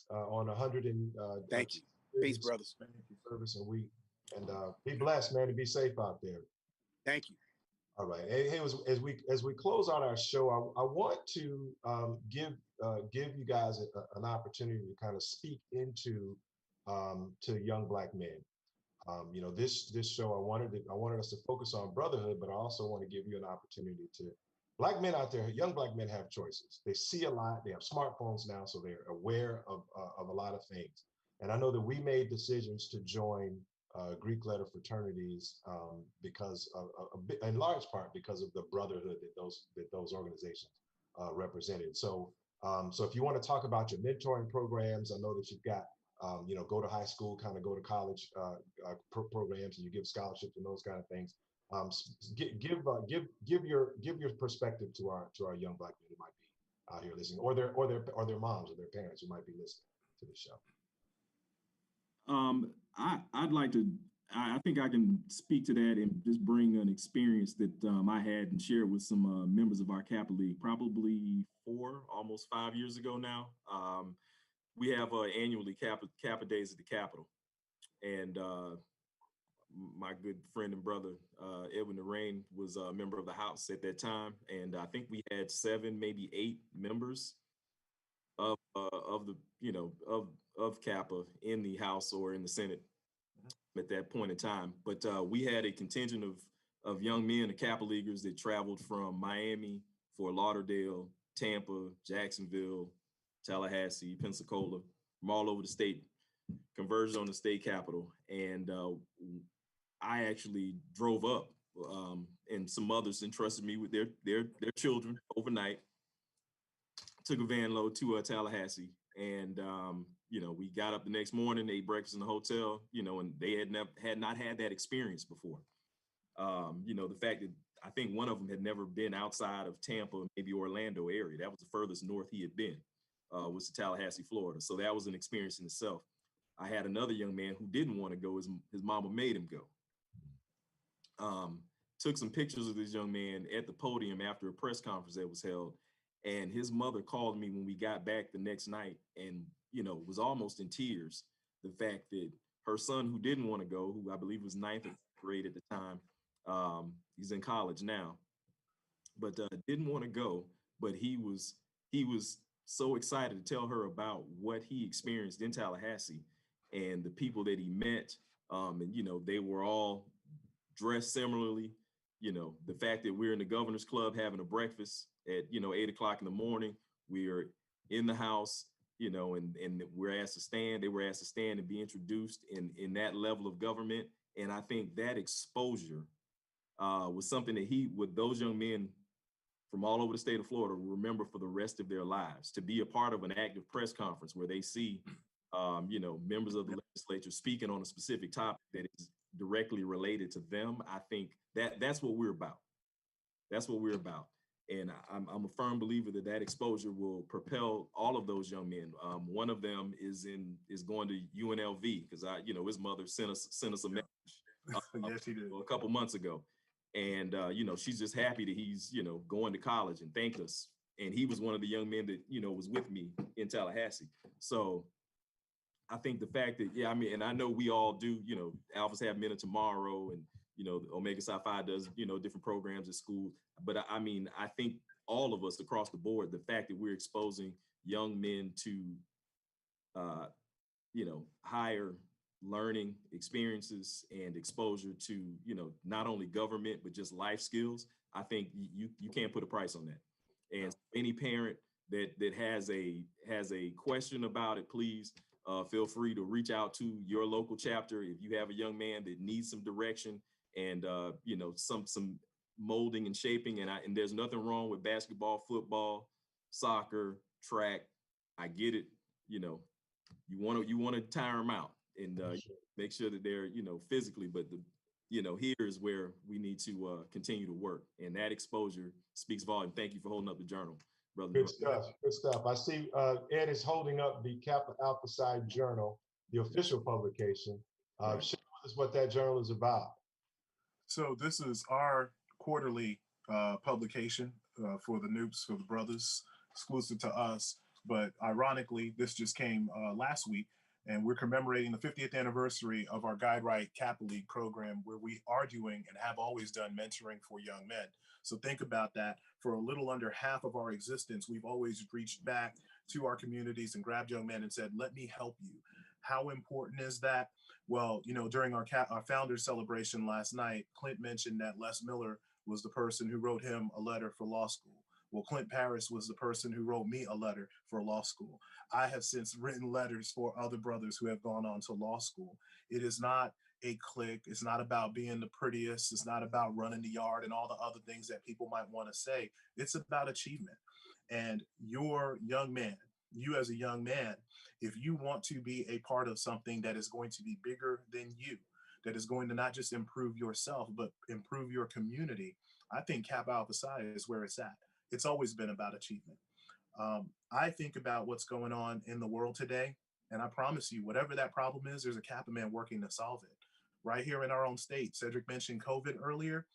100 and thank you. Peace, brothers. Service, and be blessed, man, and be safe out there. Thank you. All right. Hey, as we close out our show, I want to give you guys an opportunity to kind of speak into to young Black men. You know, this show, I wanted us to focus on brotherhood, but I also want to give you an opportunity to Black men out there. Young Black men have choices. They see a lot. They have smartphones now, so they're aware of a lot of things. And I know that we made decisions to join Greek letter fraternities because in large part because of the brotherhood that those organizations represented. So if you want to talk about your mentoring programs, I know that you've got you know, go to high school, kind of go to college programs, and you give scholarships and those kind of things. Give your perspective to our young Black men who might be out here listening, or their moms or their parents who might be listening to the show. I'd like to. I think I can speak to that and just bring an experience that I had and share with some members of our Kappa League, probably almost 5 years ago now. We have annually Kappa Days at the Capitol, and my good friend and brother Edwin Narain was a member of the House at that time, and I think we had 7, maybe 8 members of the of Kappa in the House or in the Senate at that point in time. But we had a contingent of young men, the Kappa Leaguers, that traveled from Miami, Fort Lauderdale, Tampa, Jacksonville, Tallahassee, Pensacola, from all over the state, converged on the state capitol. And I actually drove up, and some others entrusted me with their children overnight. Took a van load to Tallahassee, and you know, we got up the next morning, ate breakfast in the hotel, you know, and they had not had that experience before. You know, the fact that I think one of them had never been outside of Tampa, maybe Orlando area. That was the furthest north he had been, was to Tallahassee, Florida. So that was an experience in itself. I had another young man who didn't want to go. His mama made him go. Took some pictures of this young man at the podium after a press conference that was held. And his mother called me when we got back the next night and, you know, was almost in tears. The fact that her son, who didn't want to go, who I believe was 9th grade at the time, he's in college now, but didn't want to go. But he was so excited to tell her about what he experienced in Tallahassee and the people that he met. And, you know, they were all dressed similarly. You know, the fact that we're in the Governor's Club having a breakfast at, you know, 8 o'clock in the morning, we are in the House, you know, and we're asked to stand. They were asked to stand and be introduced in that level of government. And I think that exposure was something that with those young men from all over the state of Florida, will remember for the rest of their lives. To be a part of an active press conference where they see, you know, members of the legislature speaking on a specific topic that is directly related to them, I think that's what we're about. That's what we're about. And I'm a firm believer that exposure will propel all of those young men. One of them is going to UNLV because his mother sent us a message yes, she did. A couple months ago. And, you know, she's just happy that he's, you know, going to college and thanked us. And he was one of the young men that, you know, was with me in Tallahassee. So I think the fact that, yeah, I mean, and I know we all do, you know, Alphas have Men of Tomorrow, and, you know, Omega Psi Phi does, you know, different programs at school. But I mean, I think all of us across the board, the fact that we're exposing young men to, you know, higher learning experiences and exposure to, you know, not only government, but just life skills, I think you can't put a price on that. And any parent that has a question about it, please feel free to reach out to your local chapter. If you have a young man that needs some direction and, you know, some molding and shaping, and there's nothing wrong with basketball, football, soccer, track. I get it. You know, you want to tire them out and make sure that they're, you know, physically, but you know, here's where we need to continue to work, and that exposure speaks volume. Thank you for holding up the journal, brother. Good stuff. Good stuff. I see Ed is holding up the Kappa Alpha Psi Journal, the official publication. Share with us what that journal is about. So this is our quarterly publication for the Noops, for the brothers, exclusive to us. But ironically, this just came last week, and we're commemorating the 50th anniversary of our Guide Right Kappa League program, where we are doing and have always done mentoring for young men. So think about that. For a little under half of our existence, we've always reached back to our communities and grabbed young men and said, let me help you. How important is that? Well, you know, during our founders celebration last night, Clint mentioned that Les Miller was the person who wrote him a letter for law school. Well, Clint Paris was the person who wrote me a letter for law school. I have since written letters for other brothers who have gone on to law school. It is not a clique. It's not about being the prettiest. It's not about running the yard and all the other things that people might want to say. It's about achievement. And your young man, you as a young man, if you want to be a part of something that is going to be bigger than you, that is going to not just improve yourself, but improve your community, I think Kappa Alpha Psi is where it's at. It's always been about achievement. I think about what's going on in the world today, and I promise you, whatever that problem is, there's a Kappa man working to solve it. Right here in our own state, Cedrick mentioned COVID earlier.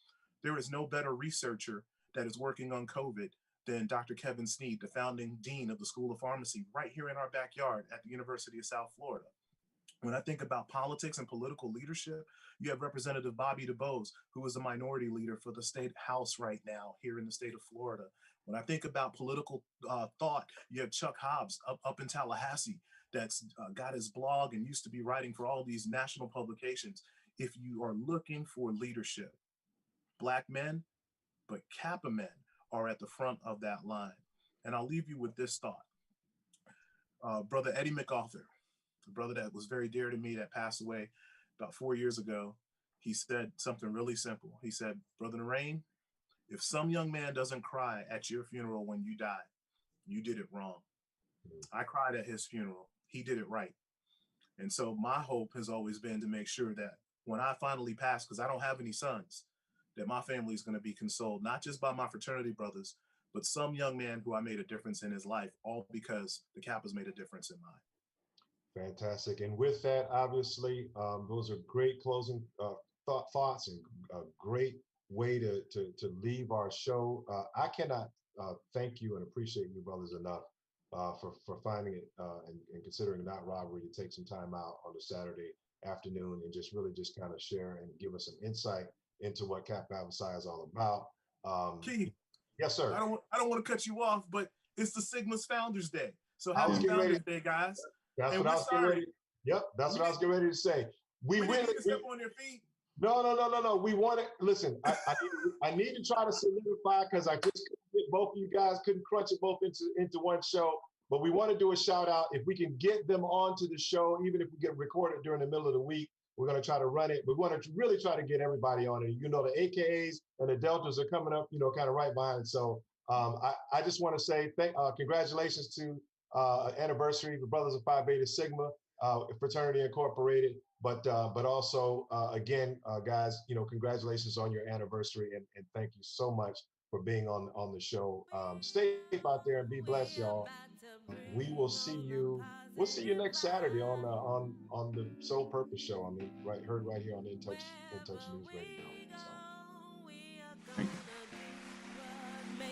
There is no better researcher that is working on COVID than Dr. Kevin Sneed, the founding dean of the School of Pharmacy, right here in our backyard at the University of South Florida. When I think about politics and political leadership, you have Representative Bobby DuBose, who is a minority leader for the state house right now here in the state of Florida. When I think about political thought, you have Chuck Hobbs up in Tallahassee that's got his blog and used to be writing for all these national publications. If you are looking for leadership, Black men, but Kappa men are at the front of that line. And I'll leave you with this thought. Brother Eddie MacArthur, a brother that was very dear to me that passed away about 4 years ago, he said something really simple. He said, Brother Narain, if some young man doesn't cry at your funeral when you die, you did it wrong. I cried at his funeral. He did it right. And so my hope has always been to make sure that when I finally pass, because I don't have any sons, that my family is going to be consoled, not just by my fraternity brothers, but some young man who I made a difference in his life, all because the Kappas made a difference in mine. Fantastic. And with that, obviously, those are great closing thoughts and a great way to leave our show. I cannot thank you and appreciate you brothers enough for finding it and considering not robbery to take some time out on a Saturday afternoon and just really just kind of share and give us some insight into what Kappa Alpha Psi is all about. Keith, yes, sir. I don't want to cut you off, but it's the Sigma's Founders Day. So happy Founders Day, guys. That's what I was getting ready. Yep, that's what I was getting ready to say. We really step on your feet. No. We want to listen. I need to try to solidify because I just couldn't get both of you guys, couldn't crunch it both into one show. But we want to do a shout out. If we can get them onto the show, even if we get recorded during the middle of the week, we're going to try to run it. We want to really try to get everybody on it. You know, the AKAs and the Deltas are coming up, you know, kind of right behind. So I just want to say congratulations to anniversary, the Brothers of Phi Beta Sigma, Fraternity Incorporated. But also, again, guys, you know, congratulations on your anniversary. And thank you so much for being on the show. Stay safe out there and be blessed, y'all. We will see you. We'll see you next Saturday on the Soul Purpose Show. I mean, heard right here on In Touch News Radio.